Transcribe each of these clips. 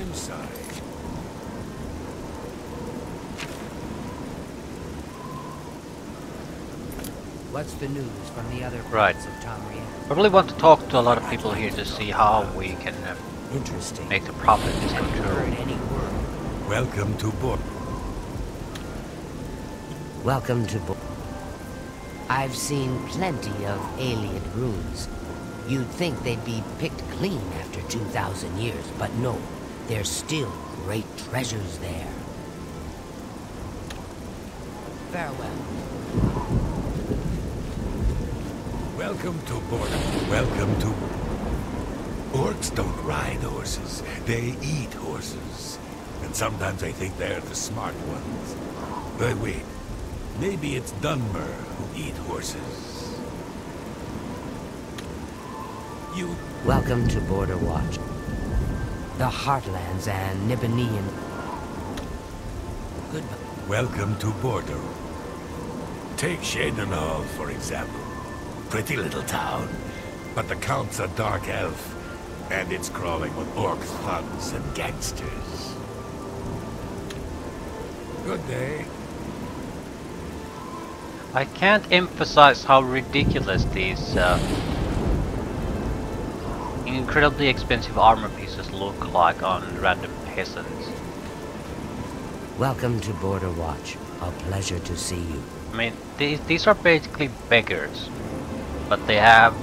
inside. What's the news from the other Right. parts of Tamriel? I really want to talk to a lot of people here to see how we can Interesting. make the profit this Have you heard control. any word? Welcome to Bor. Welcome to I've seen plenty of alien runes. You'd think they'd be picked clean after 2,000 years, but no. There's still great treasures there. Farewell. Welcome to Border. Welcome to... Orcs don't ride horses. They eat horses. And sometimes I think they're the smart ones. But wait. Maybe it's Dunmer who eat horses. You... Welcome to Border Watch. The Heartlands and Nibbanean. Goodbye. Welcome to Border. Take Shadenhall, for example. Pretty little town. But the Count's a dark elf. And it's crawling with orc thugs and gangsters. Good day. I can't emphasize how ridiculous these incredibly expensive armor pieces look like on random peasants. Welcome to Border Watch. A pleasure to see you. I mean, these are basically beggars, but they have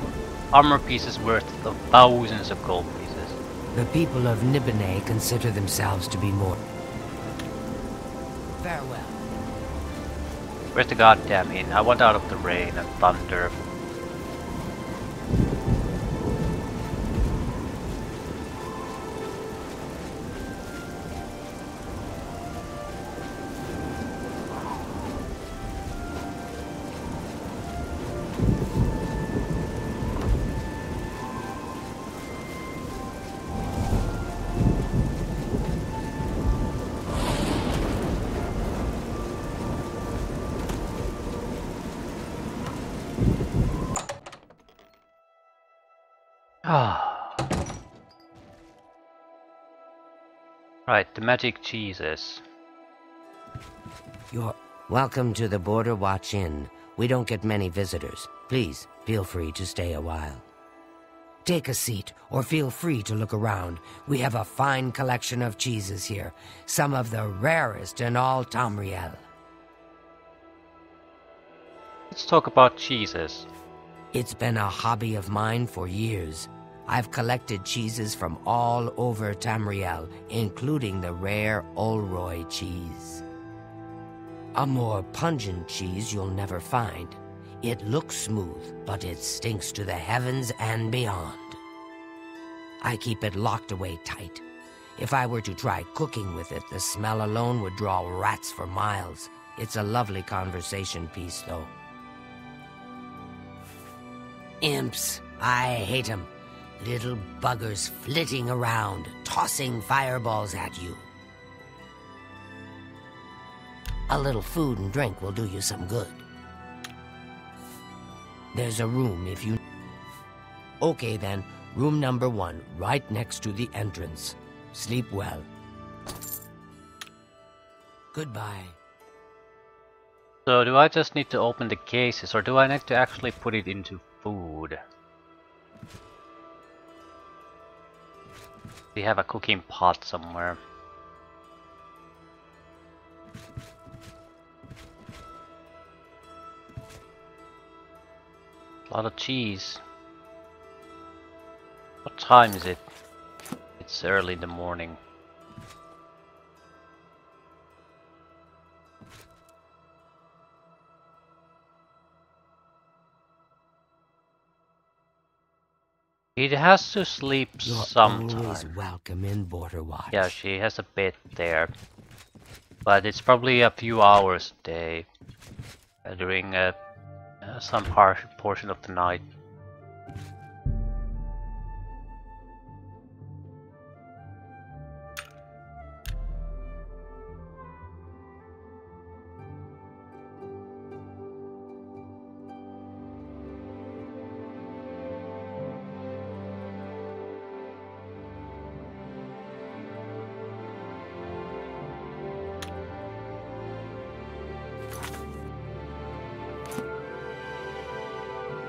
armor pieces worth of thousands of gold pieces. The people of Nibbanean consider themselves to be more. Farewell. Where's the goddamn inn? I want out of the rain and thunder. Right, the magic cheeses. You're welcome to the Border Watch Inn. We don't get many visitors. Please, feel free to stay a while. Take a seat, or feel free to look around. We have a fine collection of cheeses here, some of the rarest in all Tamriel. Let's talk about cheeses. It's been a hobby of mine for years. I've collected cheeses from all over Tamriel, including the rare Olroy cheese. A more pungent cheese you'll never find. It looks smooth, but it stinks to the heavens and beyond. I keep it locked away tight. If I were to try cooking with it, the smell alone would draw rats for miles. It's a lovely conversation piece, though. Imps. I hate 'em. Little buggers flitting around, tossing fireballs at you. A little food and drink will do you some good. There's a room if you... Okay then, room number 1, right next to the entrance. Sleep well. Goodbye. So do I just need to open the cases, or do I need to actually put it into food? We have a cooking pot somewhere. A lot of cheese. What time is it? It's early in the morning. It has to sleep You're sometime. always welcome in Border Watch. Yeah, she has a bed there. But it's probably a few hours a day. During some portion of the night.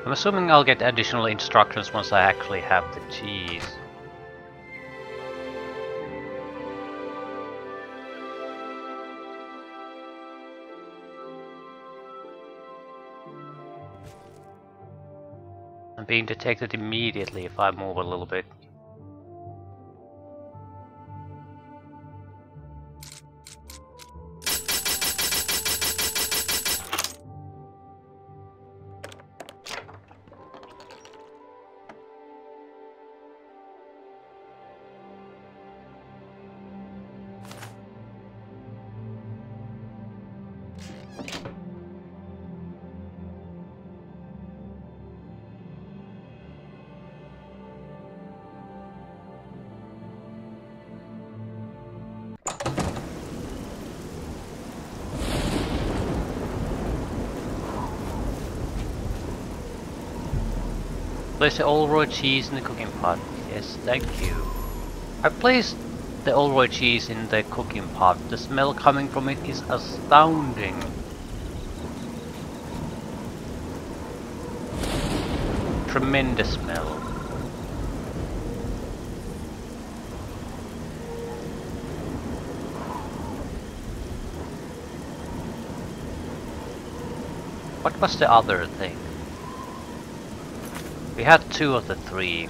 I'm assuming I'll get additional instructions once I actually have the cheese. I'm being detected immediately if I move a little bit. Place the Olroy cheese in the cooking pot. Yes, thank you. I placed the Olroy cheese in the cooking pot. The smell coming from it is astounding. Tremendous smell. What was the other thing? We had 2 of the 3.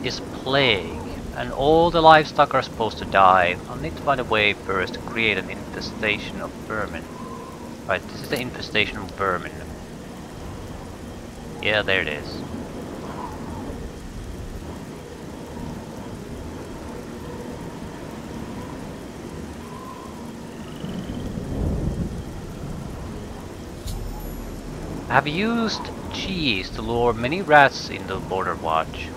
Is plague, and all the livestock are supposed to die. I'll need to find a way first to create an infestation of vermin. Right, this is the infestation of vermin. Yeah, there it is. I have used cheese to lure many rats in the Border Watch.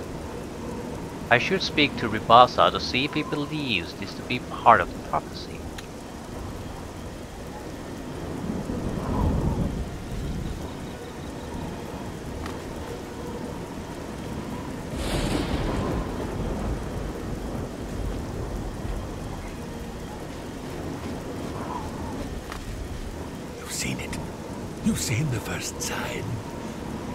I should speak to Ribasa to see if he believes this to be part of the prophecy. You've seen it. You've seen the first sign.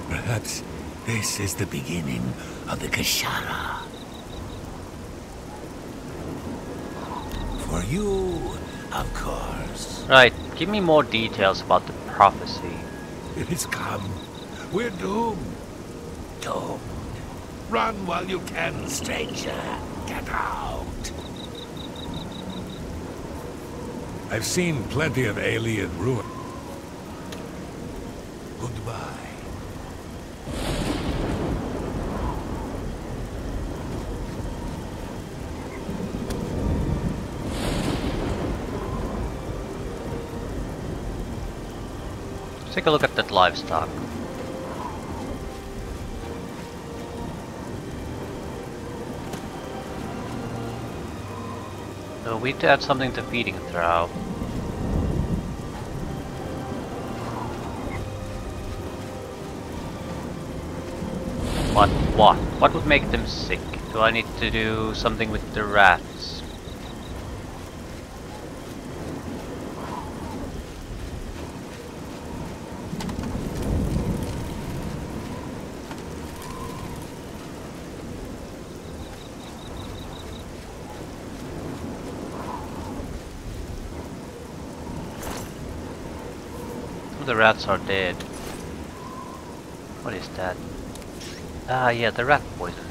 Perhaps this is the beginning of the Kashara. For you, of course. Right, give me more details about the prophecy. It has come. We're doomed. Doomed. Run while you can, stranger. Get out. I've seen plenty of alien ruin. Goodbye. Let's take a look at that livestock. So we need to add something to feeding trough. But what? What would make them sick? Do I need to do something with the rats? The rats are dead. What is that? Ah, yeah, the rat poison.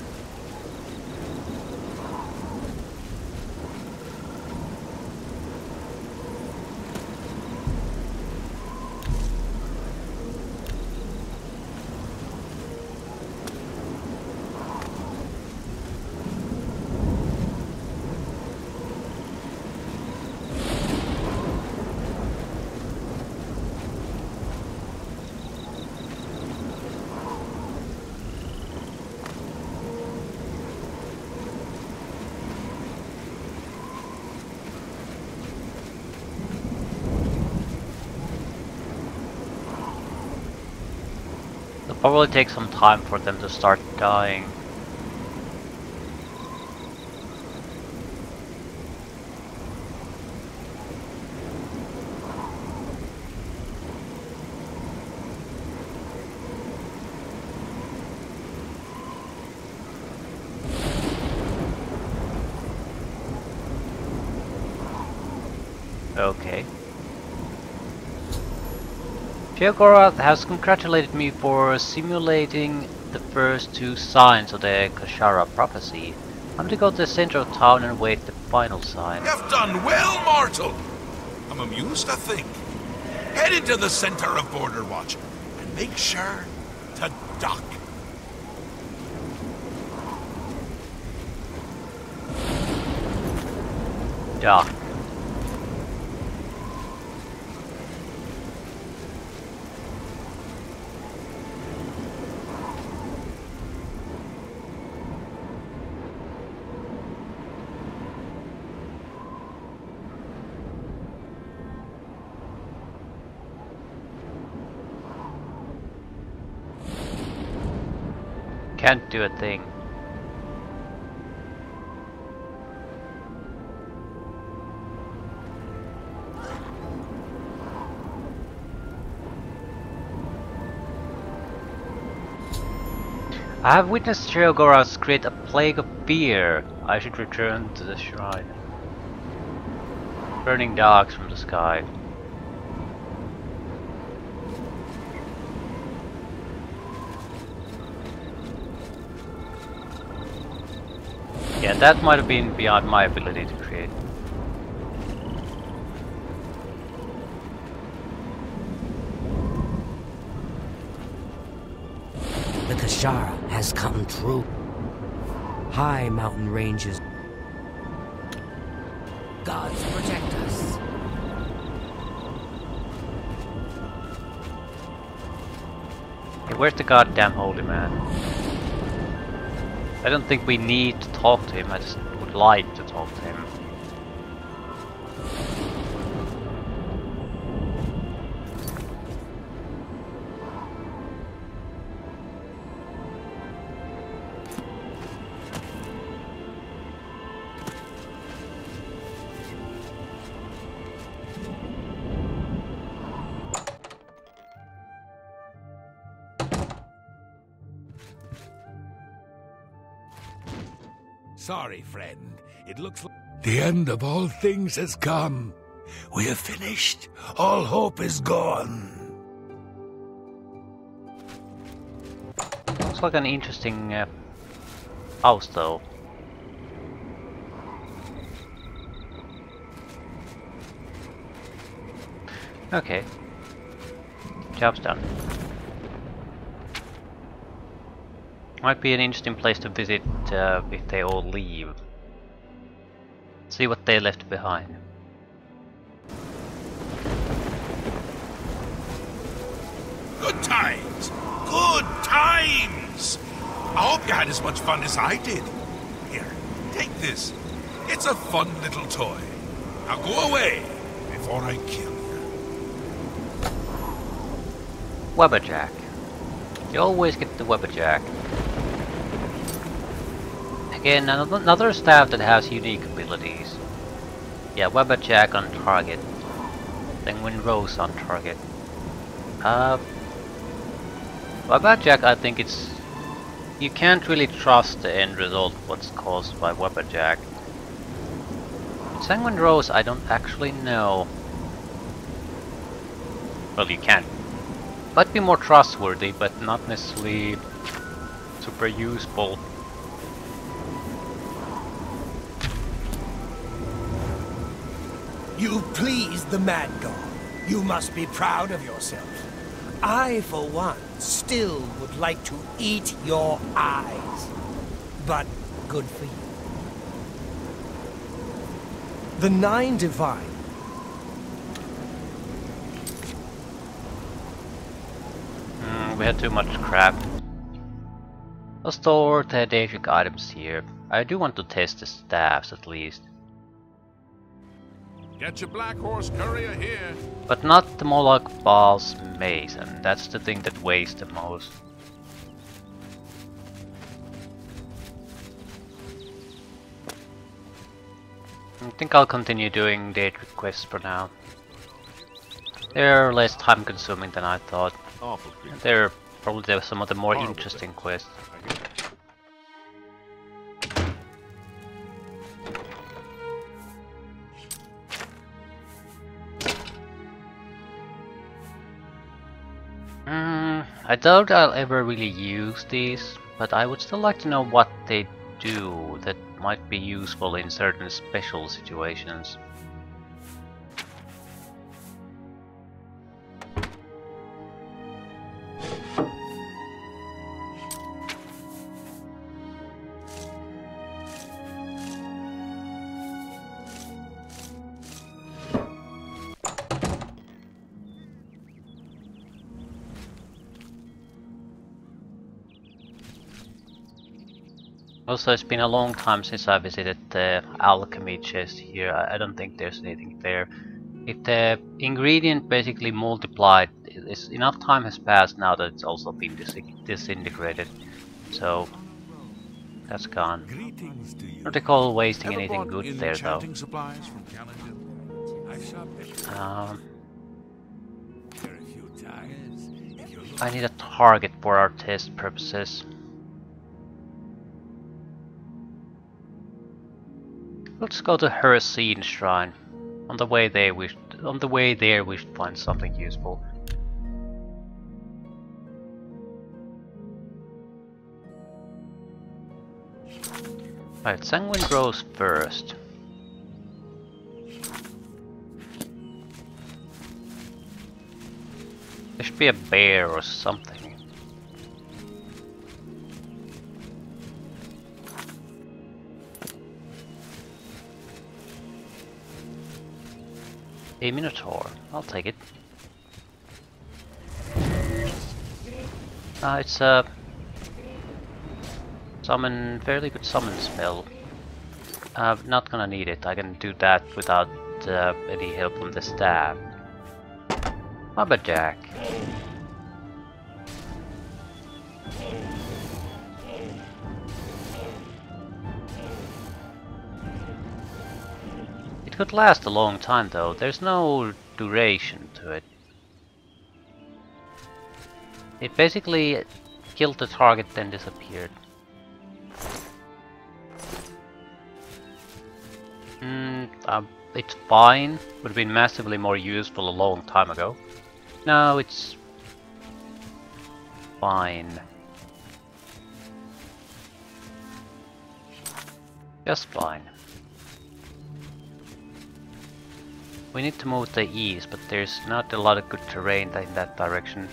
It'll probably take some time for them to start dying. Okay. Sheogorath has congratulated me for simulating the first 2 signs of the Kashara prophecy. I'm to go to the center of town and wait the final sign. You've done well, mortal! I'm amused to think. Head into the center of Border Watch and make sure to dock. Dock. Can't do a thing. I have witnessed Sheogorath create a plague of fear. I should return to the shrine. Burning dogs from the sky. Yeah, that might have been beyond my ability to create. The Kashara has come true. High mountain ranges. Gods protect us. Hey, where's the goddamn holy man? I don't think we need to talk to him, I just would like to talk to him. Sorry, friend. It looks like the end of all things has come. We have finished. All hope is gone. Looks like an interesting house, though. Okay. Job's done. Might be an interesting place to visit if they all leave. See what they left behind. Good times! Good times! I hope you had as much fun as I did. Here, take this. It's a fun little toy. Now go away before I kill you. Webberjack. You always get the Webberjack. Again, another staff that has unique abilities. Yeah, Webberjack on target. Penguin Rose on target. Webberjack, I think it's... You can't really trust the end result of what's caused by Webberjack. Sanguine Rose, I don't actually know. Well, you can. Might be more trustworthy, but not necessarily super useful. You pleased the Mad God. You must be proud of yourself. I, for one, still would like to eat your eyes. But good for you. The Nine Divine. We had too much crap. I'll store the basic items here. I do want to test the staffs at least. Get your black horse courier here. But not the Moloch Baal's mace, and that's the thing that weighs the most. I think I'll continue doing date requests for now. They're less time consuming than I thought. Awful creature. They're probably some of the more interesting quests. doubt I'll ever really use these, but I would still like to know what they do that might be useful in certain special situations. Also, it's been a long time since I visited the alchemy chest here. I don't think there's anything there. If the ingredient basically multiplied, enough time has passed now that it's also been disintegrated. So that's gone. Greetings to you. Not recall wasting Ever anything brought good there though. enchanting supplies from Caledon? I've shopped there a few times. If you're I need a target for our test purposes. Let's go to Hircine Shrine. On the way there, we should find something useful. Right, Sanguine grows first. There should be a bear or something. A Minotaur, I'll take it. It's a fairly good summon spell. Not gonna need it, I can do that without any help from the staff. Jack. It could last a long time though, there's no duration to it. It basically killed the target then disappeared. It's fine, would have been massively more useful a long time ago. No, it's fine. Just fine. We need to move the east, but there's not a lot of good terrain in that direction.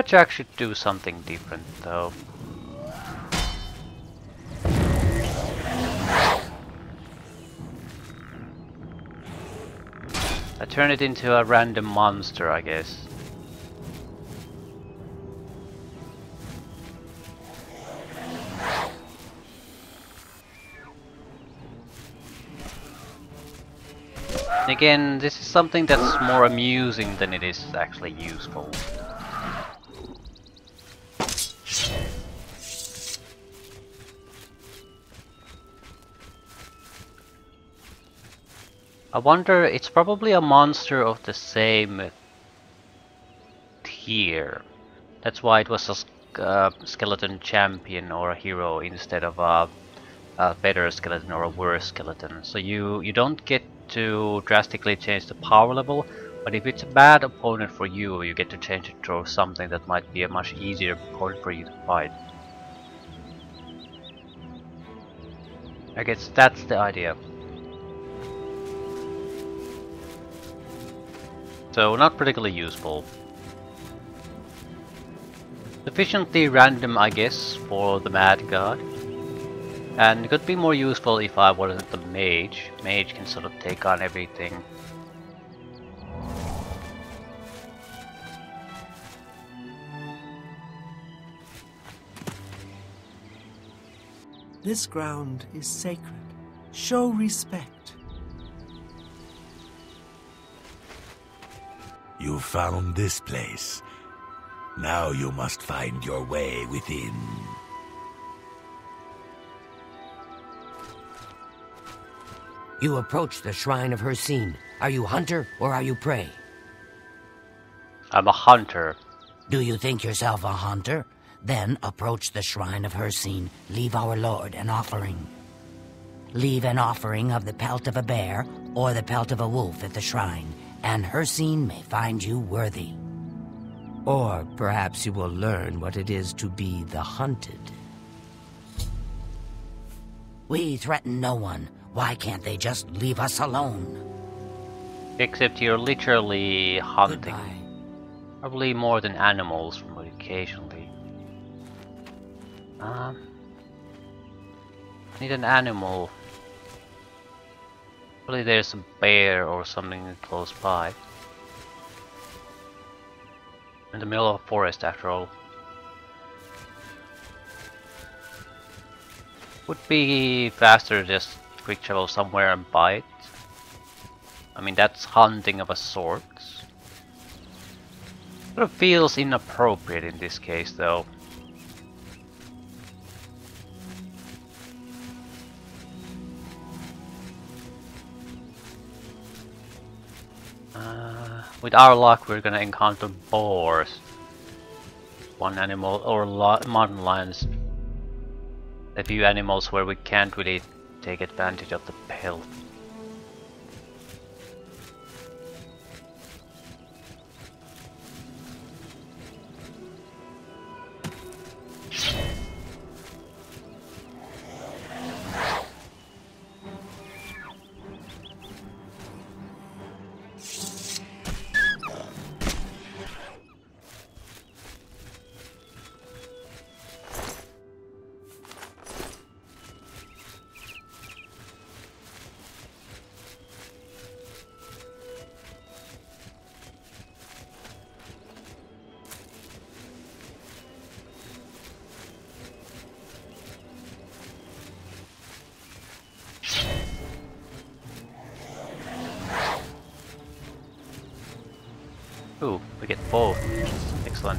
Jack should do something different though. I turn it into a random monster, I guess. Again, this is something that's more amusing than it is actually useful. I wonder, it's probably a monster of the same tier. That's why it was a skeleton champion or a hero instead of a better skeleton or a worse skeleton. So you don't get to drastically change the power level, but if it's a bad opponent for you, you get to change it to something that might be a much easier opponent for you to fight. I guess that's the idea. So not particularly useful. Sufficiently random, I guess, for the Mad God. And it could be more useful if I wasn't the mage. Mage can sort of take on everything. This ground is sacred. Show respect. You found this place. Now you must find your way within. You approach the shrine of Hircine. Are you hunter or are you prey? I'm a hunter. Do you think yourself a hunter? Then approach the shrine of Hircine. Leave our lord an offering. Leave an offering of the pelt of a bear or the pelt of a wolf at the shrine, and Hircine may find you worthy. Or perhaps you will learn what it is to be the hunted. We threaten no one. Why can't they just leave us alone? Except you're literally hunting. Goodbye. Probably more than animals, but occasionally. Need an animal. Probably there's a bear or something close by. In the middle of a forest, after all. Would be faster to just quick travel somewhere and buy it. I mean, that's hunting of a sort. Sort of feels inappropriate in this case, though. With our luck, we're gonna encounter boars. One animal, or mountain lions. A few animals where we can't really take advantage of the pelt. Ooh, we get both. Excellent.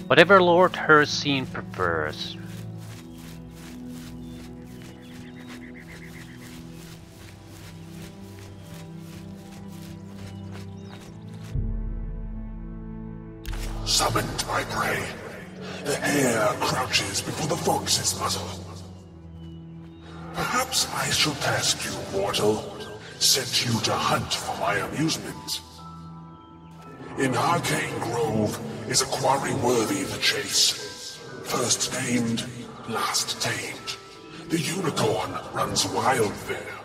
Whatever Lord Hircine prefers. Summoned my prey. The hare crouches before the fox's muzzle. Perhaps I shall task you, mortal. Set you to hunt for my amusement. In Hircine Grove is a quarry worthy the chase. First named, last tamed. The unicorn runs wild there.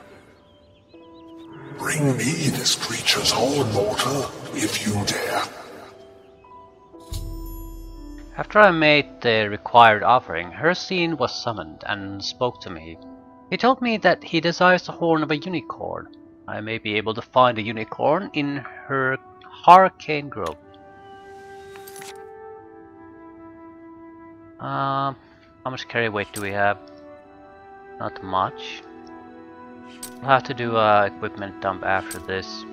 Bring me this creature's horn, mortal, if you dare. After I made the required offering, Hircine was summoned and spoke to me. He told me that he desires the horn of a unicorn. I may be able to find a unicorn in her Hircine Grove. How much carry weight do we have? Not much. We'll have to do a equipment dump after this.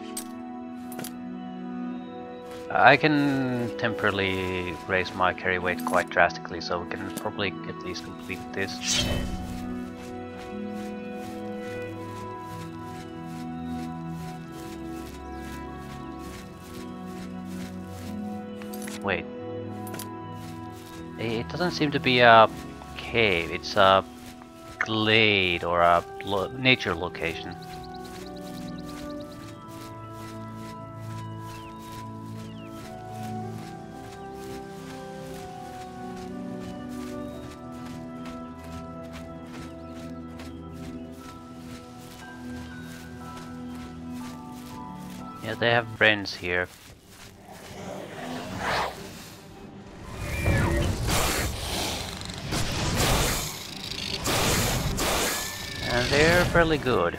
I can temporarily raise my carry weight quite drastically, so we can probably at least complete this. Wait. It doesn't seem to be a cave, it's a glade or a nature location. Yeah, they have friends here. And they're fairly good.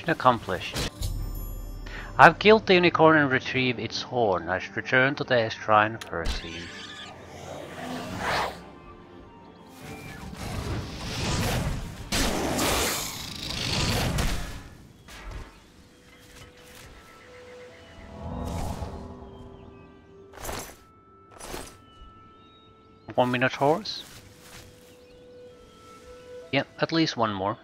Mission accomplished. I've killed the unicorn and retrieved its horn. I should return to the shrine of Hircine. One minotaurs? Yeah, at least one more.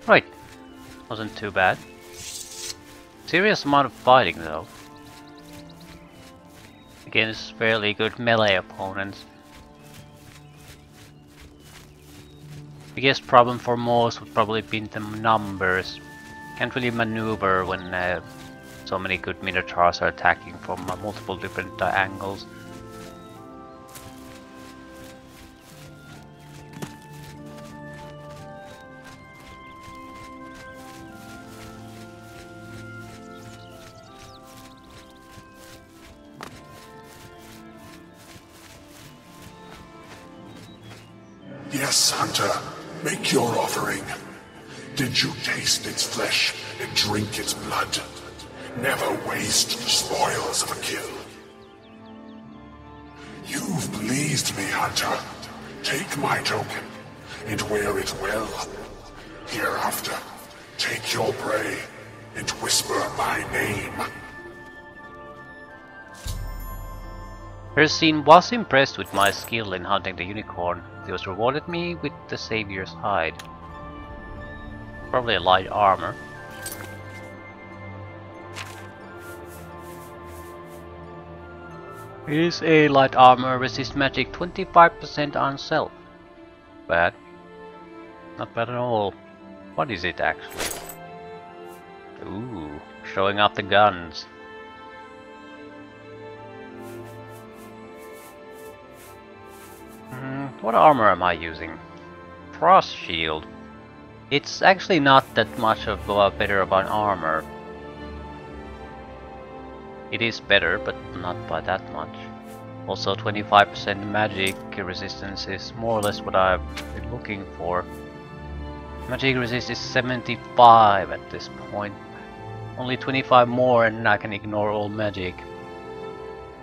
Right, wasn't too bad. Serious amount of fighting though. Against fairly good melee opponents. Biggest problem for most would probably be the numbers. Can't really maneuver when so many good minotaurs are attacking from multiple different angles. Yes, Hunter, make your offering. Did you taste its flesh and drink its blood? Never waste the spoils of a kill. You've pleased me, Hunter. Take my token and wear it well. Hereafter, take your prey and whisper my name. Hircine was impressed with my skill in hunting the unicorn. He was rewarded me with the Savior's hide. Probably a light armor. Is a light armor resist magic 25% on self. Bad. Not bad at all. What is it actually? Ooh, showing off the guns. What armor am I using? Frost shield. It's actually not that much of better of an armor. It is better, but not by that much. Also 25% magic resistance is more or less what I've been looking for. Magic resist is 75 at this point. Only 25 more and I can ignore all magic.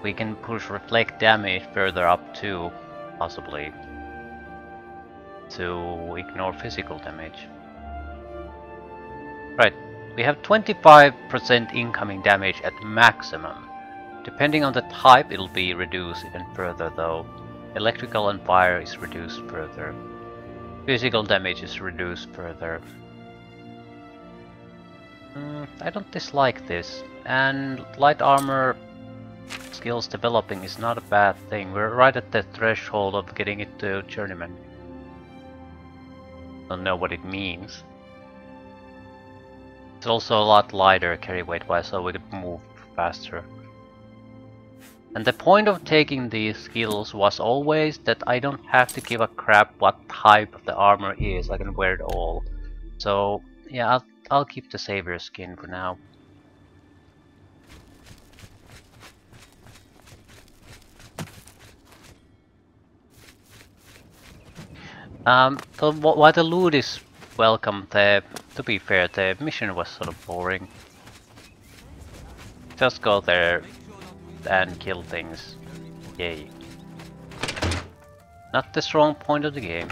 We can push reflect damage further up too, possibly, to ignore physical damage. Right, we have 25% incoming damage at maximum. Depending on the type, it'll be reduced even further though. Electrical and fire is reduced further. Physical damage is reduced further. I don't dislike this. And light armor skills developing is not a bad thing. We're right at the threshold of getting it to journeyman. Don't know what it means. It's also a lot lighter carry weight wise, so we could move faster. And the point of taking these skills was always that I don't have to give a crap what type of the armor is. I can wear it all. So yeah, I'll keep the Savior skin for now. So while the loot is welcome, to be fair, the mission was sort of boring. Just go there and kill things. Yay. Not the strong point of the game.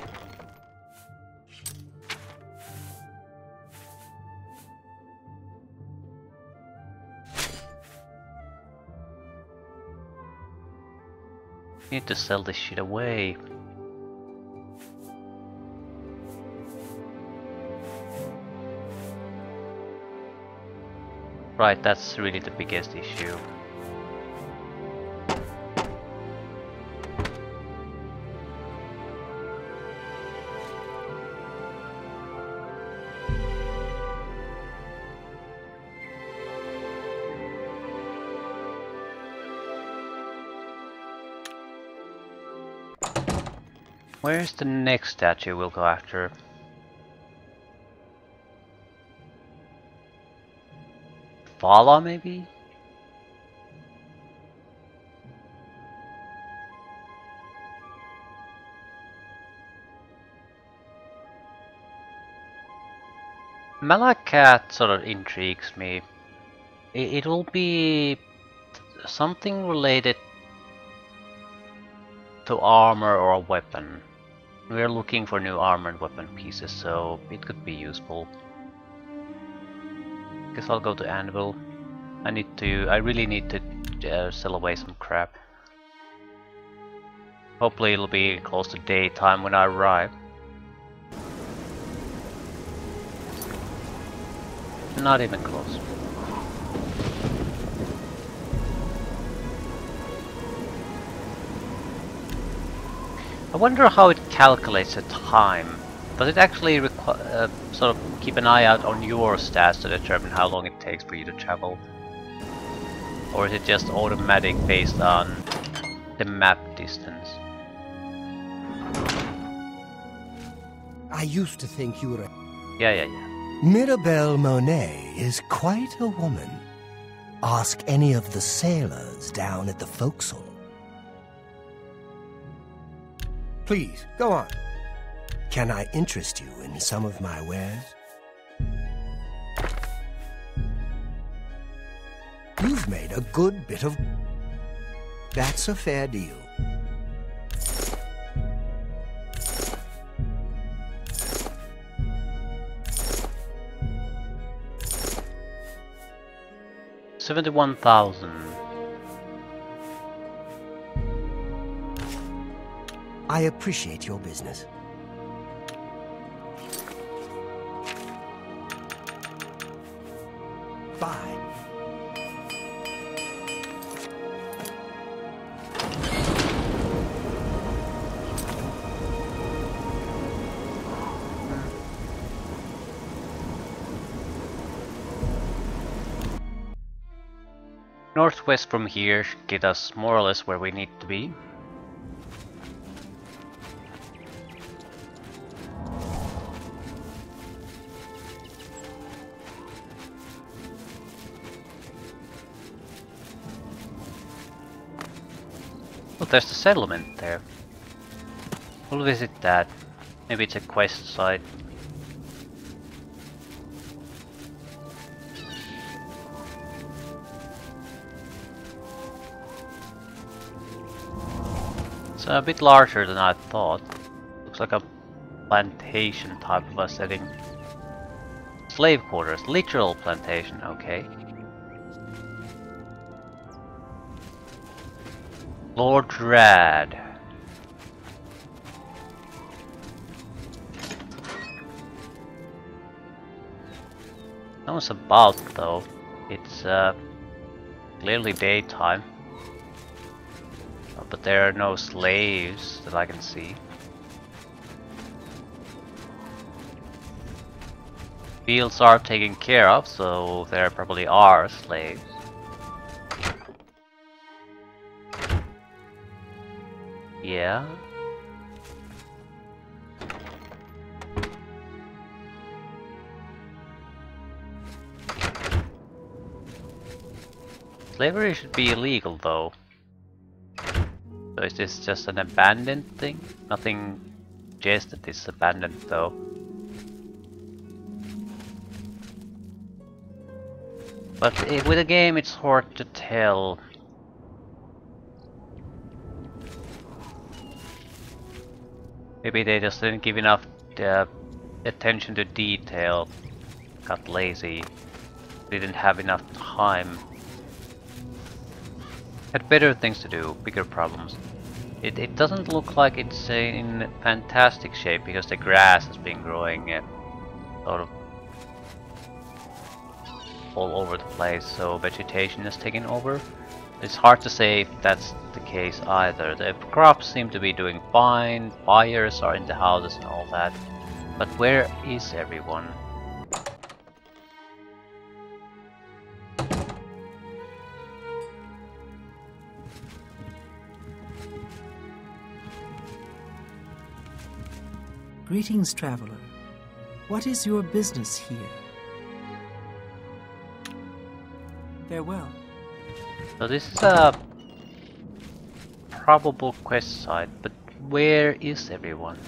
Need to sell this shit away. Right, that's really the biggest issue. Where's the next statue we'll go after? Mephala, maybe? Malacath sort of intrigues me. It will be something related to armor or a weapon. We're looking for new armor and weapon pieces, so it could be useful. Guess I'll go to Anvil. I really need to sell away some crap. Hopefully it'll be close to daytime when I arrive. Not even close. I wonder how it calculates the time. Does it actually sort of keep an eye out on your stats to determine how long it takes for you to travel? Or is it just automatic based on the map distance? I used to think you were a... Yeah. Mirabelle Monet is quite a woman. Ask any of the sailors down at the forecastle. Please, go on. Can I interest you in some of my wares? You've made a good bit of... That's a fair deal. $71,000. I appreciate your business. Bye. Northwest from here should get us more or less where we need to be. Oh, there's the settlement there. We'll visit that. Maybe it's a quest site. It's a bit larger than I thought. Looks like a plantation type of a setting. Slave quarters, literal plantation, okay. Lord Rad. No one's about though. It's clearly daytime. But there are no slaves that I can see. Fields are taken care of, so there probably are slaves. Yeah. Slavery should be illegal though. So is this just an abandoned thing? Nothing suggests that it's abandoned though. But with a game it's hard to tell. Maybe they just didn't give enough attention to detail, got lazy, didn't have enough time. Had better things to do, bigger problems. It doesn't look like it's in fantastic shape because the grass has been growing sort of all over the place, so vegetation is taking over. It's hard to say if that's the case either. The crops seem to be doing fine, fires are in the houses and all that. But where is everyone? Greetings, traveler. What is your business here? Farewell. So this is a probable quest site, but where is everyone?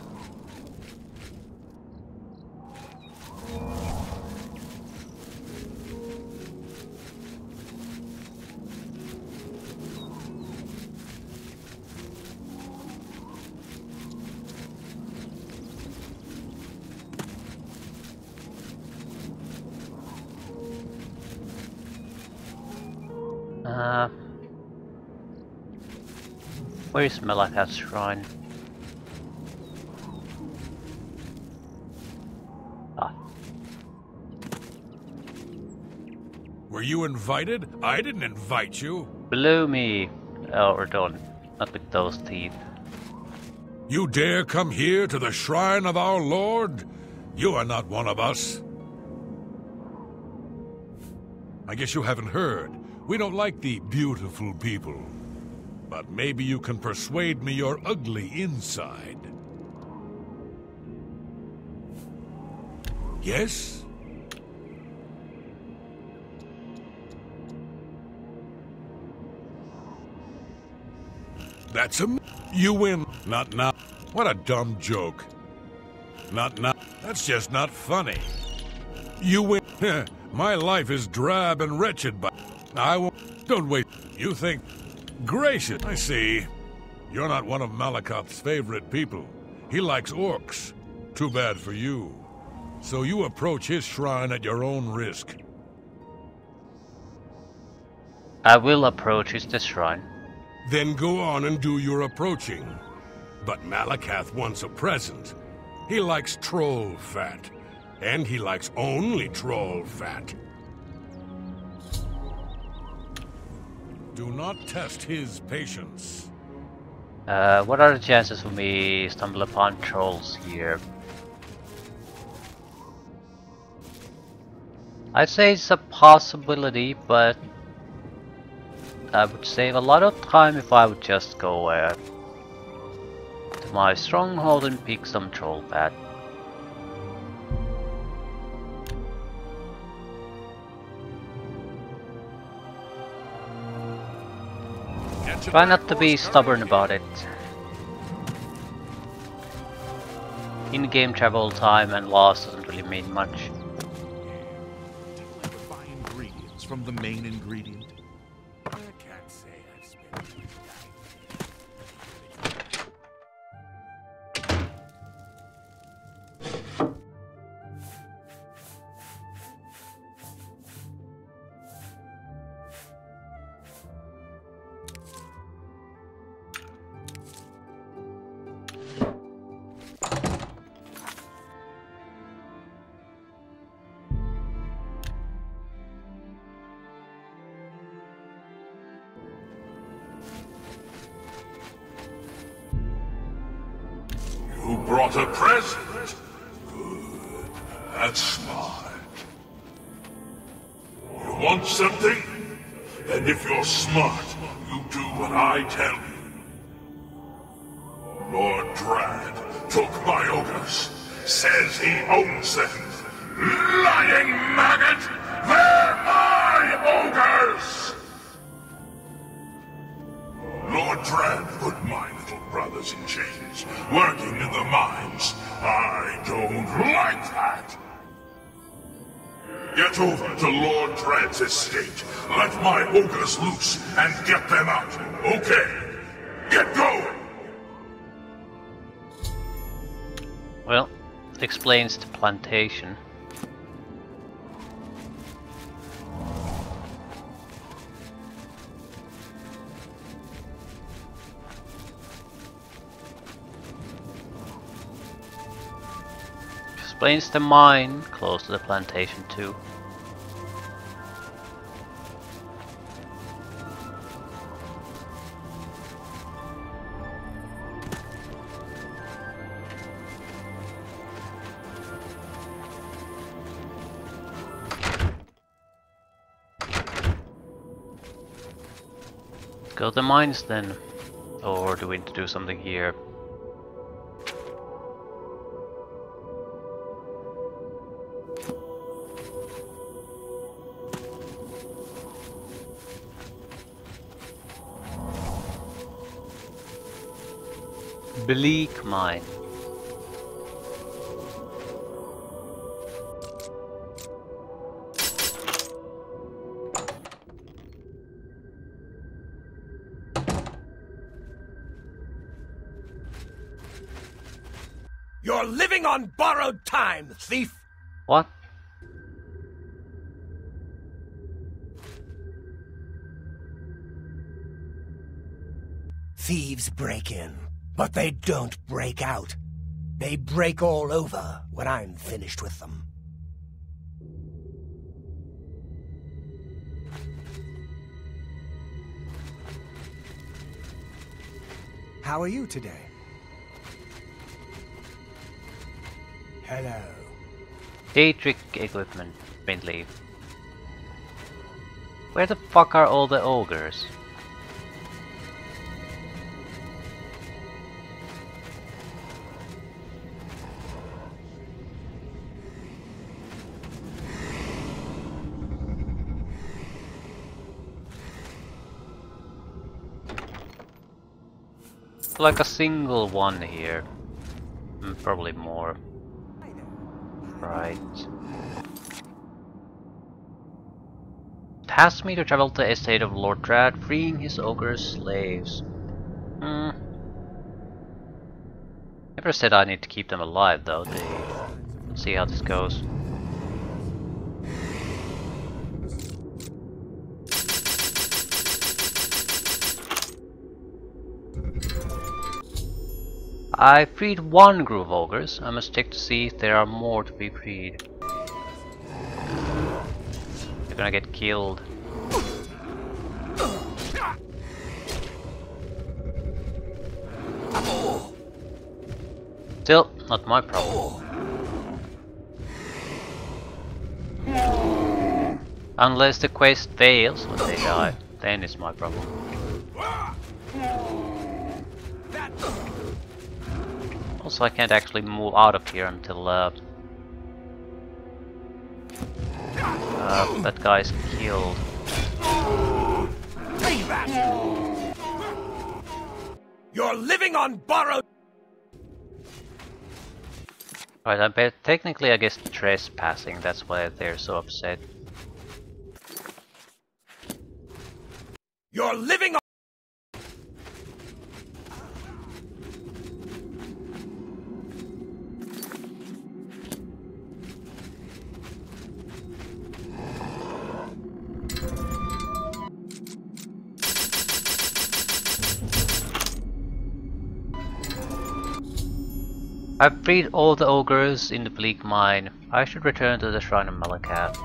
Where is Malacath's shrine? Ah. Were you invited? I didn't invite you. Below me! Oh, or don't. Not with those teeth. You dare come here to the shrine of our Lord? You are not one of us. I guess you haven't heard. We don't like the beautiful people. But maybe you can persuade me you're ugly inside. Yes? That's you win. Not now. What a dumb joke. Not now. That's just not funny. You win. My life is drab and wretched, but I won't. Don't wait. You think... Gracious, I see. You're not one of Malacath's favorite people. He likes orcs. Too bad for you. So you approach his shrine at your own risk. I will approach the shrine. Then go on and do your approaching. But Malacath wants a present. He likes troll fat. And he likes only troll fat. Do not test his patience. What are the chances for me stumble upon trolls here? I'd say it's a possibility, but I would save a lot of time if I would just go to my stronghold and pick some troll fat. Try not to be stubborn about it. In-game travel time and loss doesn't really mean much. Buy ingredients from the main ingredient. I can't say I've spent You brought a present? Good. That's smart. You want something? Then if you're smart, you do what I tell you. Lord Drad took my ogres. Says he owns them. Lying maggot! They're my ogres! Lord Drad put my little brothers in chains, working in the mines. I don't like that. Get over to Lord Drad's estate. Let my ogres loose and get them out. Okay. Get going. Well, it explains the plantation. Explains the mine close to the plantation too. go to the mines then. Or do we need to do something here? Bleak mine. You're living on borrowed time, thief! What? Thieves break in, but they don't break out. They break all over when I'm finished with them. How are you today? Hello. Daedric equipment, mainly. Where the fuck are all the ogres? Like a single one here. Probably more. Right. Tasked me to travel to the estate of Lord Drad, freeing his ogre slaves. Never said I need to keep them alive though. Let's see how this goes. I freed one group of ogres. I must check to see if there are more to be freed. They're gonna get killed. Still, not my problem. Unless the quest fails when they die, then it's my problem. Also, I can't actually move out of here until that guy's killed. You're living on borrowed. Right, I bet technically I guess trespassing, that's why they're so upset. You're living on. I've freed all the ogres in the bleak mine. I should return to the shrine of Malacath.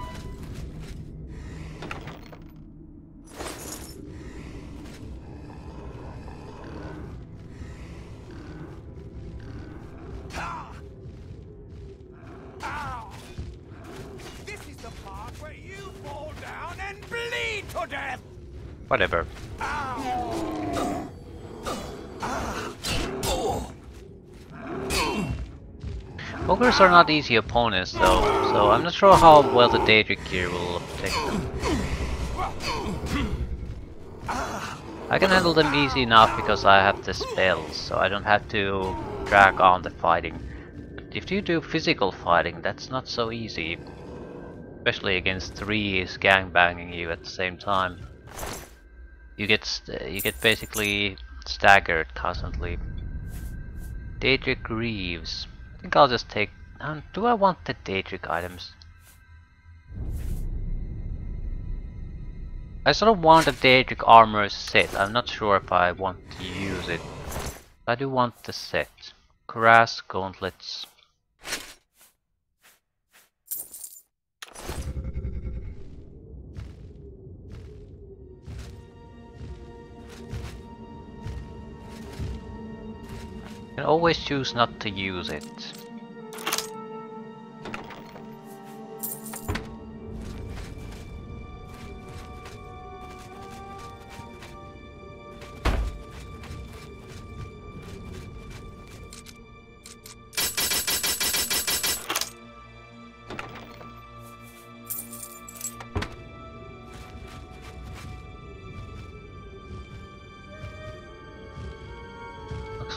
This is the part where you fall down and bleed to death. Whatever. Ogres are not easy opponents though, so I'm not sure how well the Daedric gear will protect them. I can handle them easy enough because I have the spells, so I don't have to drag on the fighting. But if you do physical fighting, that's not so easy. Especially against threes gangbanging you at the same time. You get basically staggered constantly. Daedric Greaves. I think I'll just take... do I want the Daedric items? I sort of want a Daedric armor set. I'm not sure if I want to use it. I do want the set. Cuirass, gauntlets. You can always choose not to use it.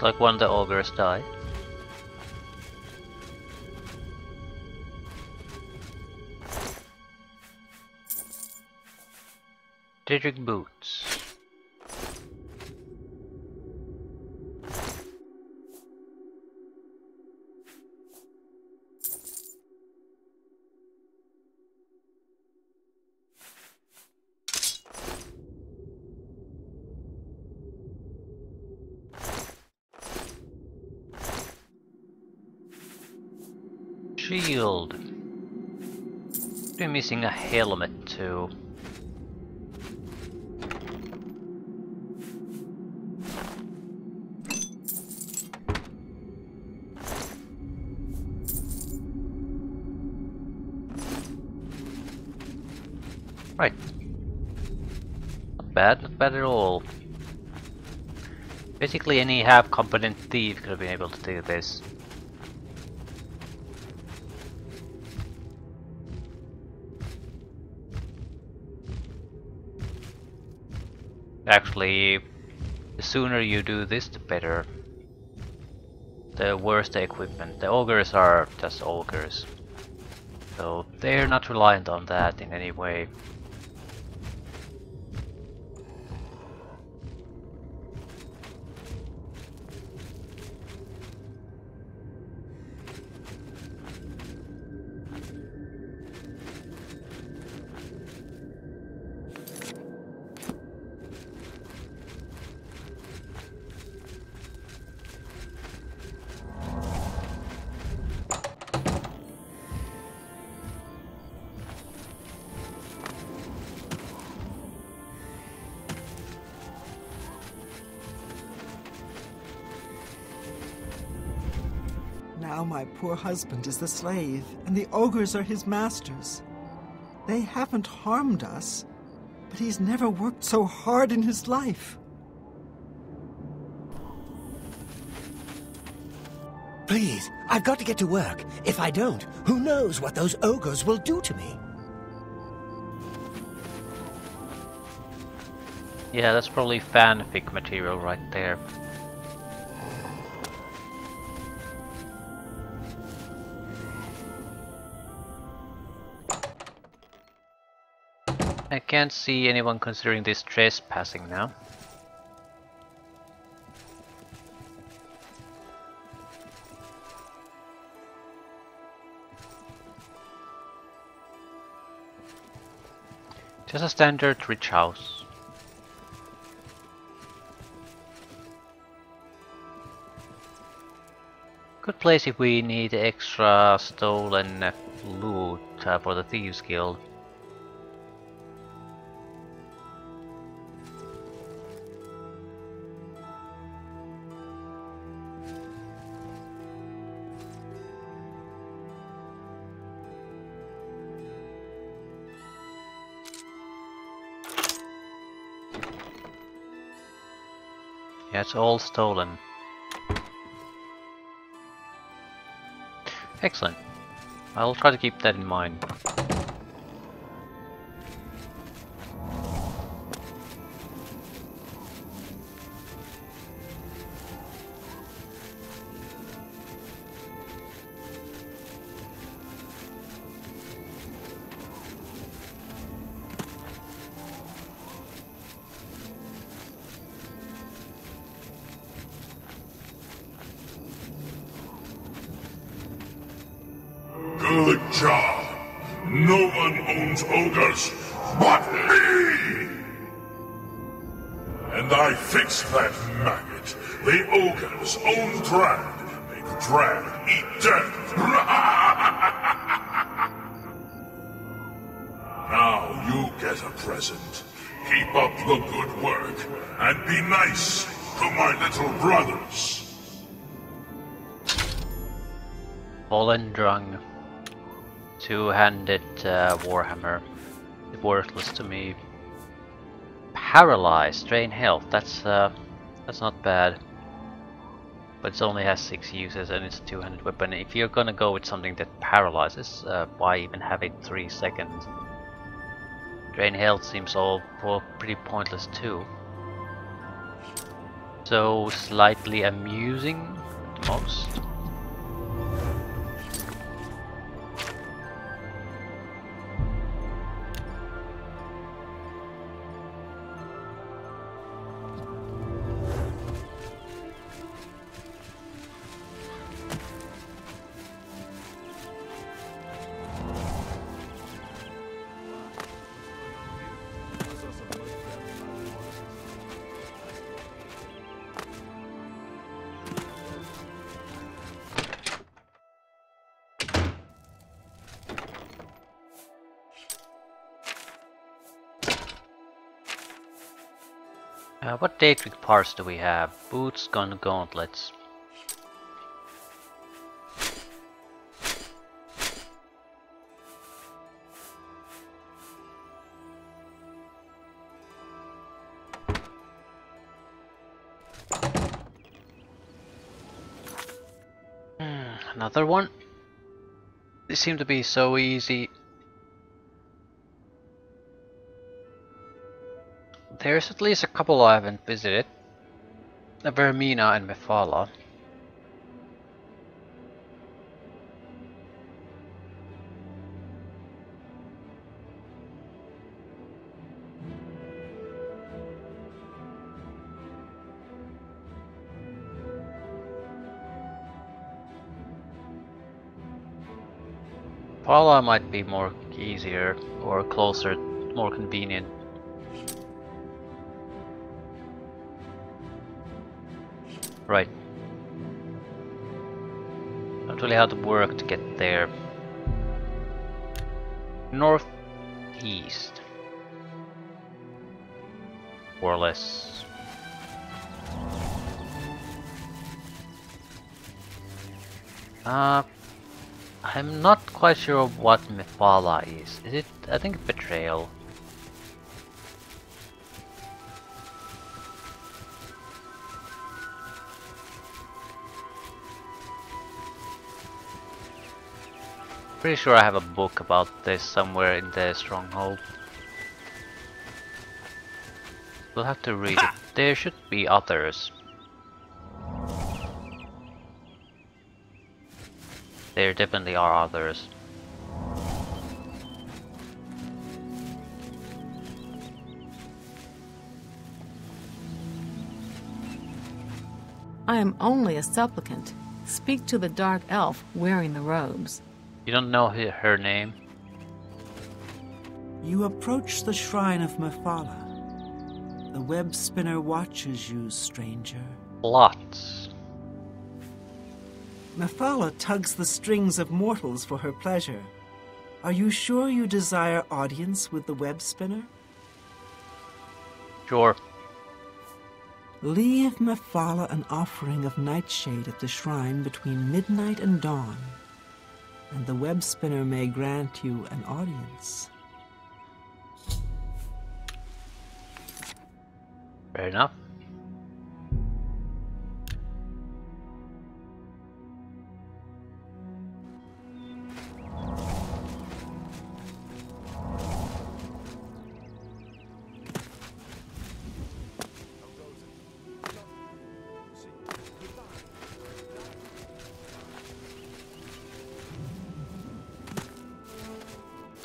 like one of the ogres died. Didrik boots. Shield. We're missing a helmet too. Right. Not bad at all. Basically any half-competent thief could have been able to do this. Actually, the sooner you do this, the better. The worse the equipment. The ogres are just ogres. So they're not reliant on that in any way. Now my poor husband is the slave, and the ogres are his masters. They haven't harmed us, but he's never worked so hard in his life. Please, I've got to get to work. If I don't, who knows what those ogres will do to me? Yeah, that's probably fanfic material right there. I can't see anyone considering this trespassing now. Just a standard rich house. Good place if we need extra stolen loot for the Thieves Guild. Yeah, it's all stolen. Excellent. I'll try to keep that in mind. Good job. No one owns ogres but me! And I fixed that maggot, the ogre's own drag. Make the drag eat death. Now you get a present. Keep up the good work, and be nice to my little brothers. Fallen Drung. Two-handed warhammer. Worthless to me. Paralyzed. Drain health. That's not bad. But it only has 6 uses and it's a two-handed weapon. If you're gonna go with something that paralyzes, why even have it 3 seconds? Drain health seems all pretty pointless too. So slightly amusing at the most. What Daedric parts do we have? Boots, gun, gauntlets. Another one. They seem to be so easy. There's at least a couple I haven't visited. Vermina and Mephala. Mephala might be more easier or closer, more convenient. Right. Don't really have to work to get there. Northeast. Or less. I'm not quite sure what Mephala is. Is it? I think betrayal. Pretty sure I have a book about this somewhere in the stronghold. We'll have to read it. There should be others. There definitely are others. I am only a supplicant. Speak to the dark elf wearing the robes. You don't know her name? You approach the shrine of Mephala. The web spinner watches you, stranger. Lots. Mephala tugs the strings of mortals for her pleasure. Are you sure you desire audience with the web spinner? Sure. Leave Mephala an offering of Nightshade at the shrine between midnight and dawn, and the web spinner may grant you an audience. Fair enough.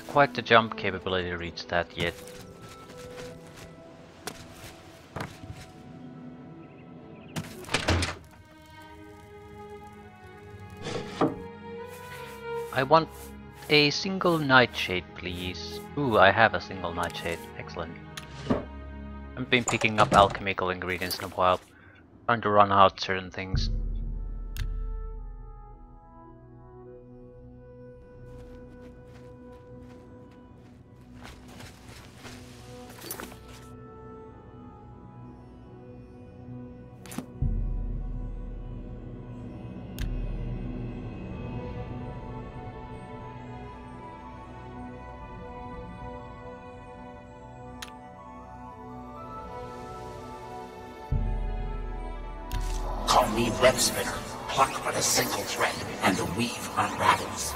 Quite the jump capability to reach that yet. I want a single Nightshade, please. Ooh, I have a single Nightshade. Excellent. I've been picking up alchemical ingredients in a while. Trying to run out certain things. Call me web spinner. Pluck but a single thread, and the weave unravels.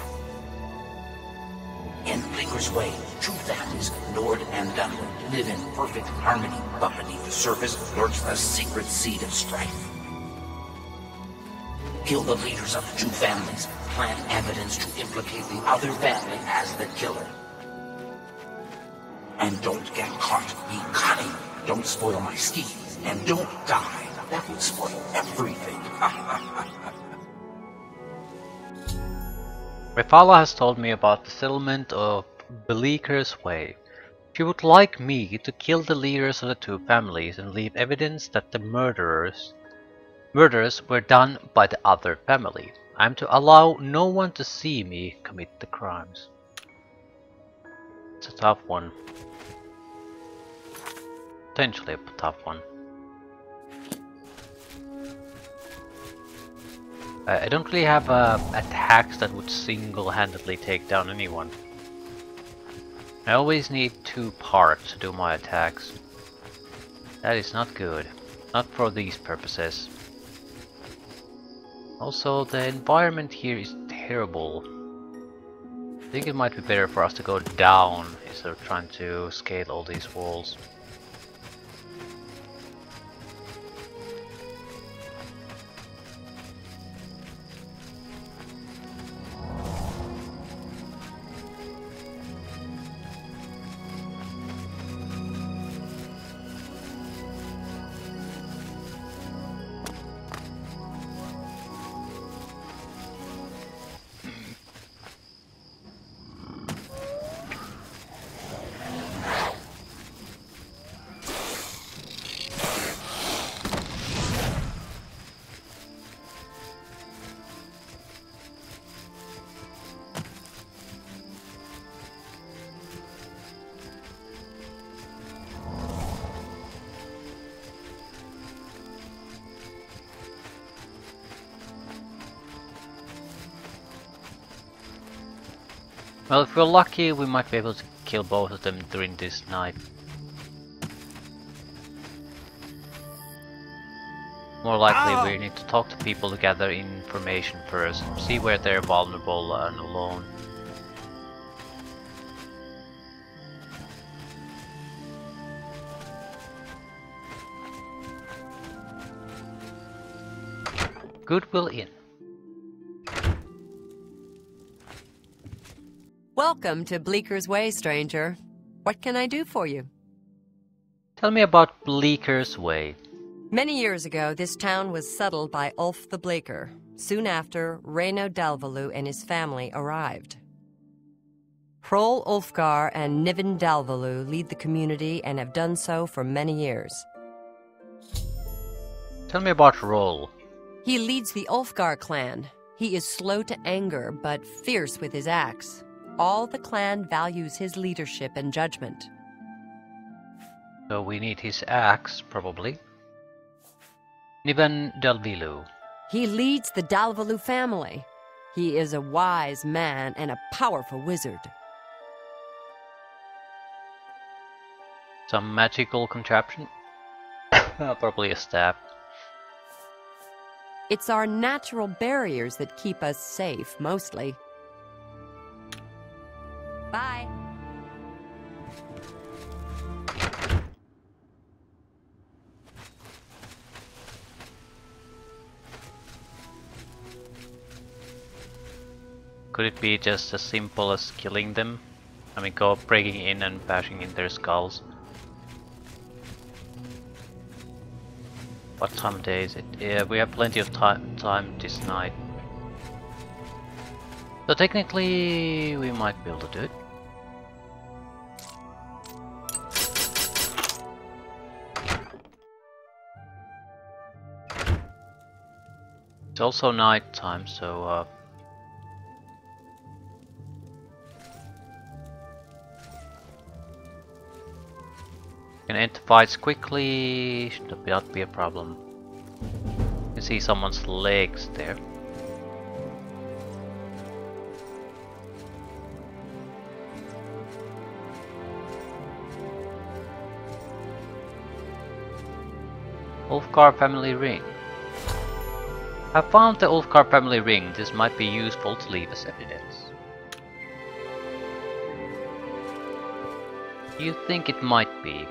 In lingering Bleaker's Way, two families, Nord and Dunwood, live in perfect harmony, but beneath the surface lurks the secret seed of strife. Kill the leaders of the two families, plant evidence to implicate the other family as the killer. And don't get caught. Be cunning. Don't spoil my schemes. And don't die. That would spoil everything. Mephala has told me about the settlement of Bleaker's Way. She would like me to kill the leaders of the two families and leave evidence that the murders were done by the other family. I am to allow no one to see me commit the crimes. It's a tough one. Potentially a tough one. I don't really have attacks that would single-handedly take down anyone. I always need two parts to do my attacks. That is not good. Not for these purposes. Also, the environment here is terrible. I think it might be better for us to go down instead of trying to scale all these walls. Well, if we're lucky, we might be able to kill both of them during this night. More likely, we need to talk to people to gather information first, see where they're vulnerable and alone. Goodwill Inn. Welcome to Bleaker's Way, stranger. What can I do for you? Tell me about Bleaker's Way. Many years ago, this town was settled by Ulf the Bleaker. Soon after, Reno Dalvalu and his family arrived. Hrol Ulfgar and Niven Dalvalu lead the community and have done so for many years. Tell me about Hrol. He leads the Ulfgar clan. He is slow to anger, but fierce with his axe. All the clan values his leadership and judgment. So we need his axe, probably. Niven Dalvalu. He leads the Dalvalu family. He is a wise man and a powerful wizard. Some magical contraption? Probably a staff. It's our natural barriers that keep us safe, mostly. Bye. Could it be just as simple as killing them? I mean, go breaking in and bashing in their skulls. What time of day is it? Yeah, we have plenty of time this night. So technically, we might be able to do it. It's also night time, so can end fights quickly, should not be a problem. You can see someone's legs there. Ulfgar family ring. I found the Ulfgar family ring. This might be useful to leave as evidence. You think it might be?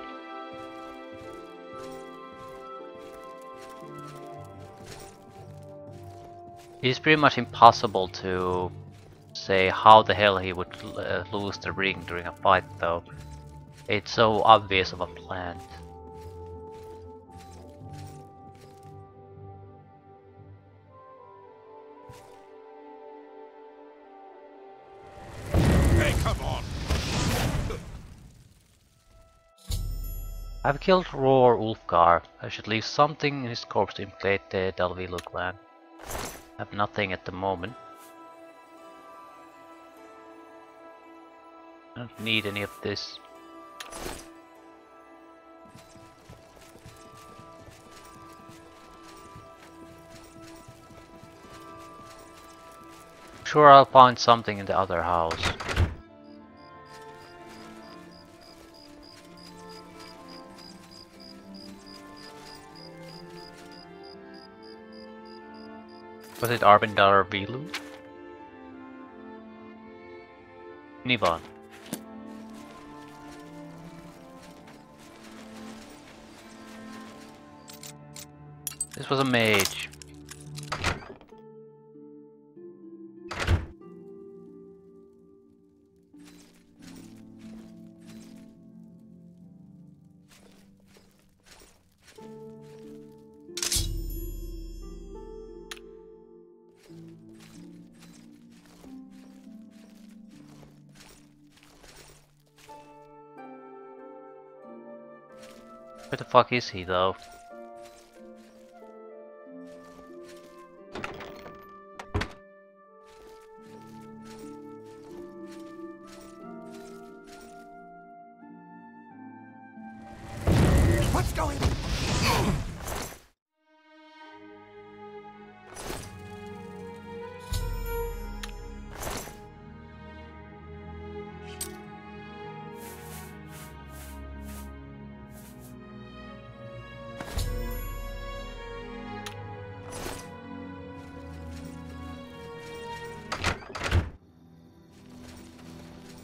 It's pretty much impossible to say how the hell he would lose the ring during a fight, though. It's so obvious of a plant. Hey, come on! I've killed Roar Ulfgar. I should leave something in his corpse to implicate the Dalvilu clan. I have nothing at the moment. I don't need any of this. Sure, I'll find something in the other house. Was it Arvindar Vilu? Nivan. This was a mage. Where the fuck is he though? What's going on?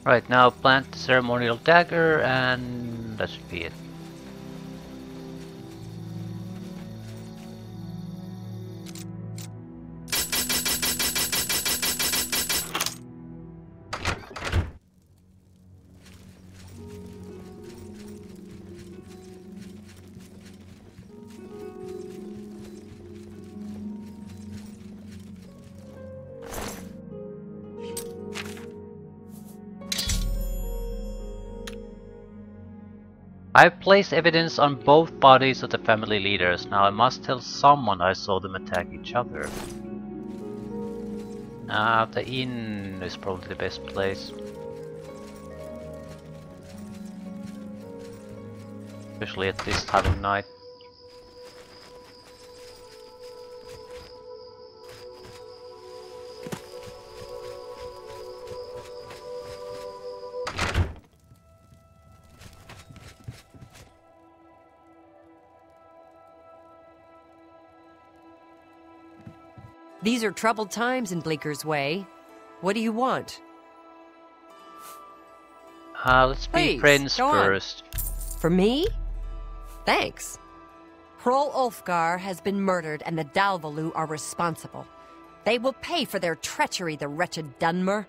Right, now plant the ceremonial dagger and that should be it. I've placed evidence on both bodies of the family leaders. Now I must tell someone I saw them attack each other. The inn is probably the best place. Especially at this time of night. These are troubled times in Bleaker's Way. What do you want? Let's be friends first. For me? Thanks. Hrol Ulfgar has been murdered and the Dalvalu are responsible. They will pay for their treachery, the wretched Dunmer.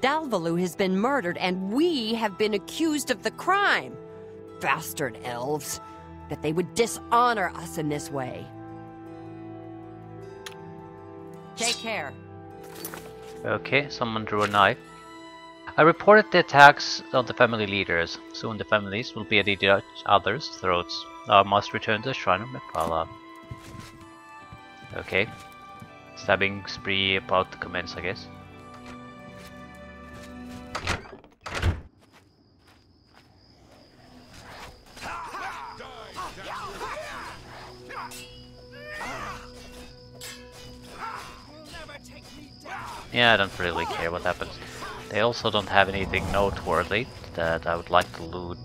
Dalvalu has been murdered and we have been accused of the crime. Bastard elves. That they would dishonor us in this way. Take care. Okay, someone drew a knife. I reported the attacks on the family leaders. Soon the families will be at each other's throats. Now I must return to the shrine of Mephala. Okay. Stabbing spree about to commence, I guess. Yeah, I don't really care what happens. They also don't have anything noteworthy that I would like to loot.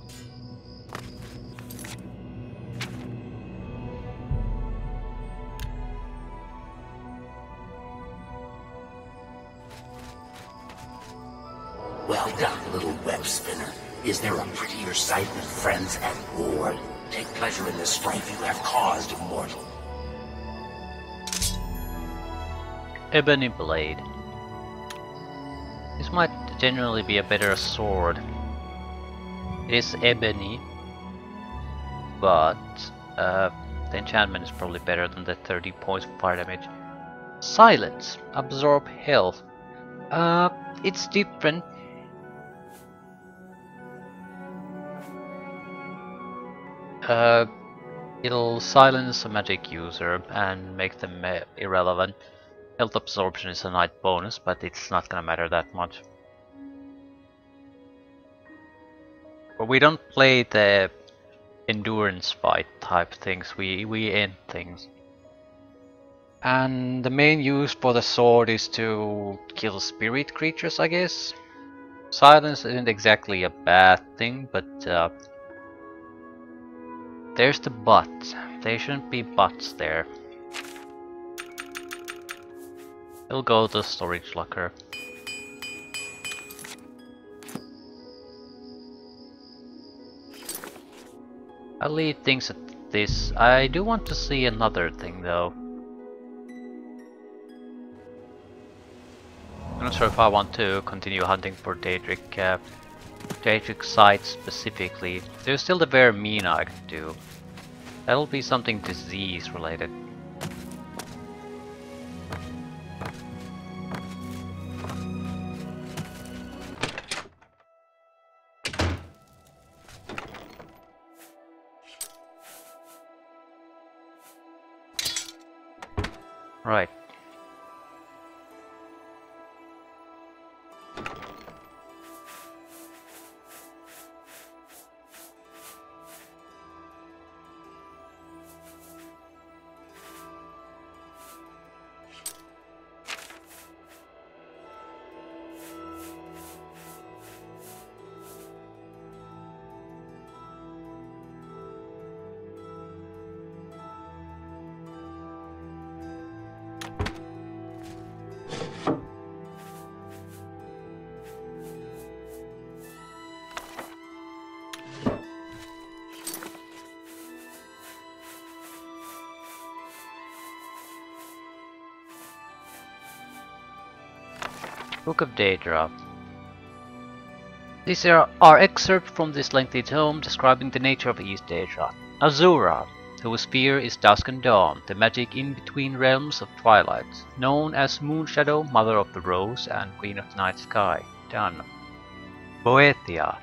Well done, little web spinner. Is there a prettier sight than friends at war? Take pleasure in the strife you have caused, mortal. Ebony Blade. This might genuinely be a better sword. It is ebony, but the enchantment is probably better than the 30 points of fire damage. Silence. Absorb health. It's different. It'll silence a magic user and make them irrelevant. Health absorption is a night bonus, but it's not gonna matter that much. But we don't play the endurance fight type things, we end things. And the main use for the sword is to kill spirit creatures, I guess. Silence isn't exactly a bad thing, but there's the but. There shouldn't be buts there. We'll go to storage locker. I'll leave things at this. I do want to see another thing though. I'm not sure if I want to continue hunting for Daedric sites specifically. There's still the Vermina I could do. That'll be something disease related. Right. Book of Daedra. These are excerpts from this lengthy tome describing the nature of East Daedra. Azura, whose sphere is dusk and dawn, the magic in between realms of twilight, known as Moonshadow, Mother of the Rose, and Queen of the Night Sky. Done. Boethia,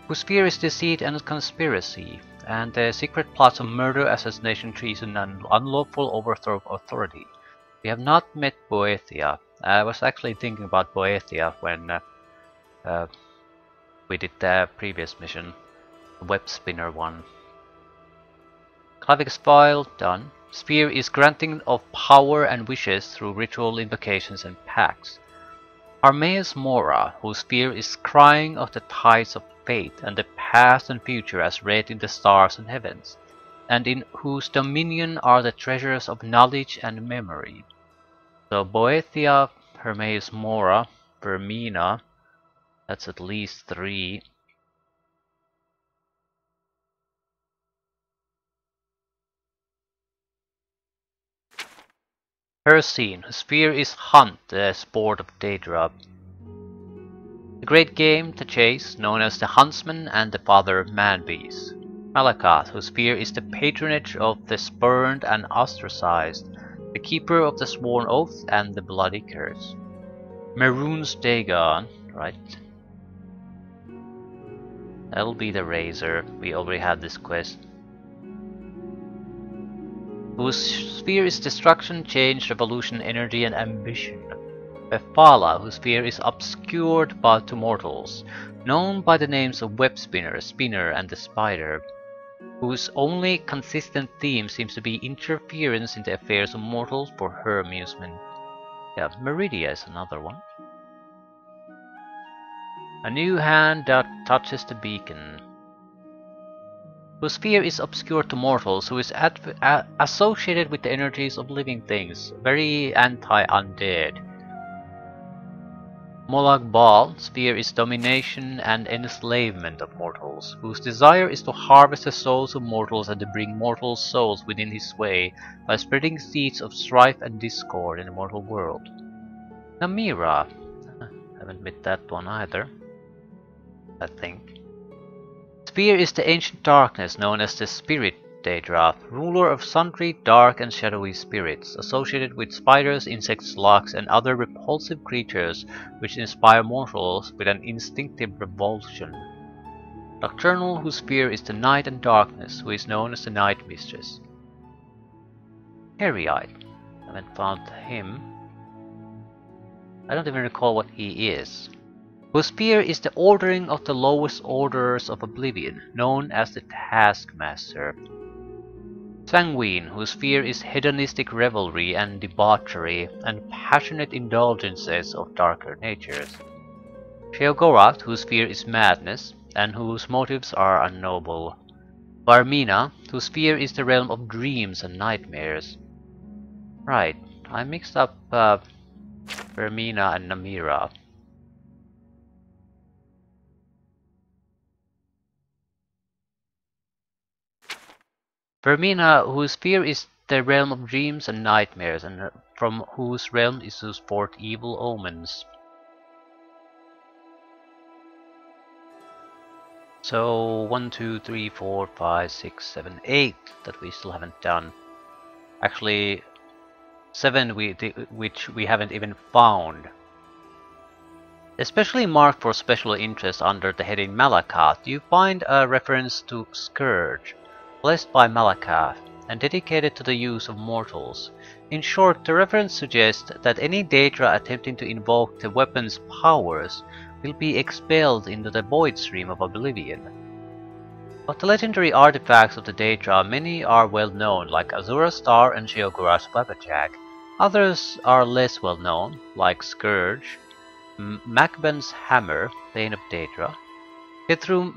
whose sphere is deceit and conspiracy, and the secret plots of murder, assassination, treason, and unlawful overthrow of authority. We have not met Boethia. I was actually thinking about Boethia when we did the previous mission, the web spinner one. Clavic's File, done. Sphere is granting of power and wishes through ritual invocations and pacts. Armeus Mora, whose sphere is crying of the tides of fate and the past and future as read in the stars and heavens, and in whose dominion are the treasures of knowledge and memory. So Boethia, Hermaeus Mora, Vermina, that's at least 3. Hircine, whose sphere is Hunt, the sport of Daedra. The great game, the chase, known as the Huntsman and the Father of Man-Beasts. Malacath, whose sphere is the patronage of the spurned and ostracized, the keeper of the sworn oath and the bloody curse. Maroon's Dagon, right. That'll be the Razor. We already had this quest. Whose sphere is destruction, change, revolution, energy, and ambition. Mephala, whose sphere is obscured but to mortals, known by the names of Web Spinner, Spinner, and the Spider, whose only consistent theme seems to be interference in the affairs of mortals for her amusement. Yeah, Meridia is another one. A new hand that touches the beacon. Whose sphere is obscure to mortals, who is associated with the energies of living things, very anti-undead. Molag Bal sphere is domination and enslavement of mortals, whose desire is to harvest the souls of mortals and to bring mortal souls within his sway by spreading seeds of strife and discord in the mortal world. Namira. Haven't met that one either, I think. Sphere is the ancient darkness known as the Spirit Daedra, ruler of sundry dark and shadowy spirits, associated with spiders, insects, slugs, and other repulsive creatures which inspire mortals with an instinctive revulsion. Nocturnal, whose sphere is the night and darkness, who is known as the Night Mistress. Herrite. Haven't found him. I don't even recall what he is. Whose sphere is the ordering of the lowest orders of Oblivion, known as the Taskmaster. Sanguine, whose sphere is hedonistic revelry and debauchery, and passionate indulgences of darker natures. Sheogorath, whose sphere is madness, and whose motives are unnoble. Varmina, whose sphere is the realm of dreams and nightmares. Right, I mixed up Varmina and Namira. Vermina, whose sphere is the realm of dreams and nightmares, and from whose realm issues forth evil omens. So 1, 2, 3, 4, 5, 6, 7, 8 that we still haven't done. Actually, 7 which we haven't even found. Especially marked for special interest under the heading Malacath, you find a reference to Scourge, blessed by Malacath, and dedicated to the use of mortals. In short, the reference suggests that any Daedra attempting to invoke the weapon's powers will be expelled into the void stream of Oblivion. Of the legendary artifacts of the Daedra, many are well known, like Azura's Star and Sheogorath's Flapjack. Others are less well known, like Scourge, Macban's Hammer, Bane of Daedra. Yet though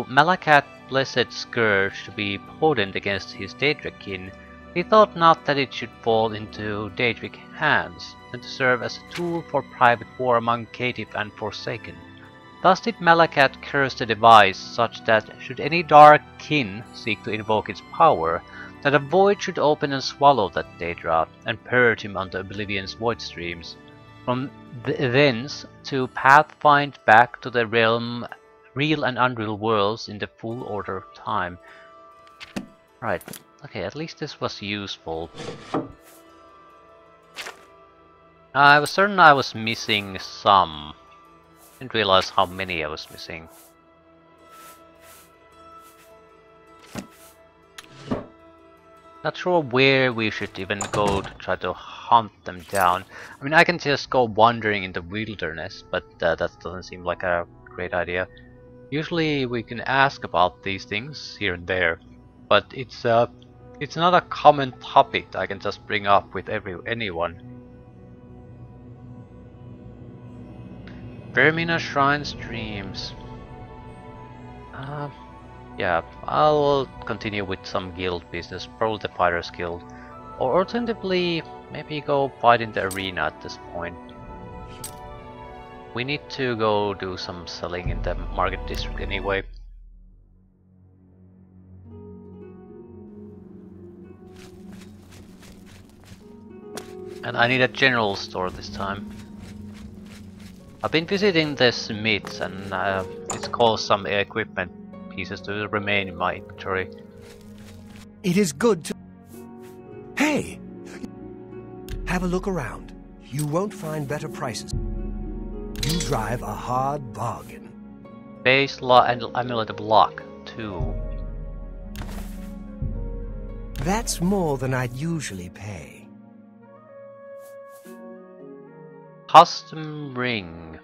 Malacath blessed Scourge to be potent against his Daedrakin, he thought not that it should fall into Daedric hands, and to serve as a tool for private war among caitiff and Forsaken. Thus did Malacath curse the device such that, should any dark kin seek to invoke its power, that a void should open and swallow that Daedra, and purge him unto Oblivion's void streams. From thence to pathfind back to the realm, real and unreal worlds in the full order of time. Right, okay, at least this was useful. I was certain I was missing some. Didn't realize how many I was missing. Not sure where we should even go to try to hunt them down. I mean, I can just go wandering in the wilderness, but that doesn't seem like a great idea. Usually we can ask about these things here and there, but it's not a common topic that I can just bring up with anyone. Vermina Shrine Streams. Yeah, I'll continue with some guild business, probably the Fighters Guild. Or alternatively, maybe go fight in the arena at this point. We need to go do some selling in the market district anyway. And I need a general store this time. I've been visiting the smiths and it's caused some equipment pieces to remain in my inventory. It is good to... Hey! Have a look around. You won't find better prices. You drive a hard bargain. Base and amulet of luck, too. That's more than I'd usually pay. Custom ring.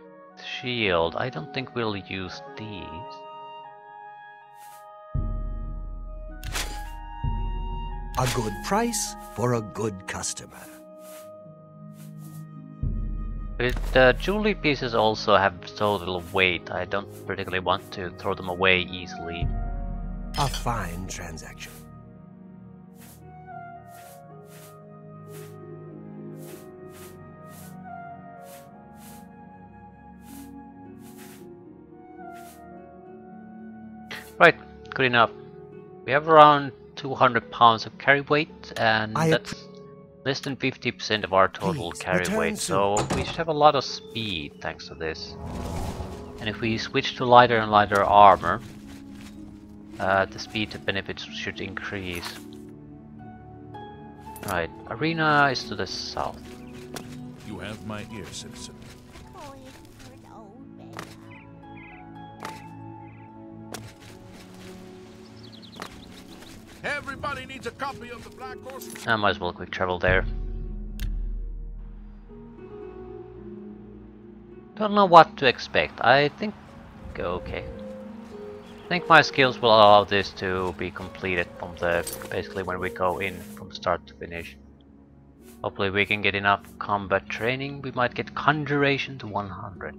Shield. I don't think we'll use these. A good price for a good customer. But the jewelry pieces also have so little weight, I don't particularly want to throw them away easily. A fine transaction. good enough. We have around 200 pounds of carry weight, and that's less than 50% of our total carry weight, so we should have a lot of speed thanks to this. And if we switch to lighter and lighter armor, the speed benefits should increase. Right, arena is to the south. You have my ear, citizen. Everybody needs a copy of the Black Horse. I might as well quick travel there. Don't know what to expect. I think... okay. I think my skills will allow this to be completed from the... basically when we go in from start to finish. Hopefully we can get enough combat training. We might get Conjuration to 100.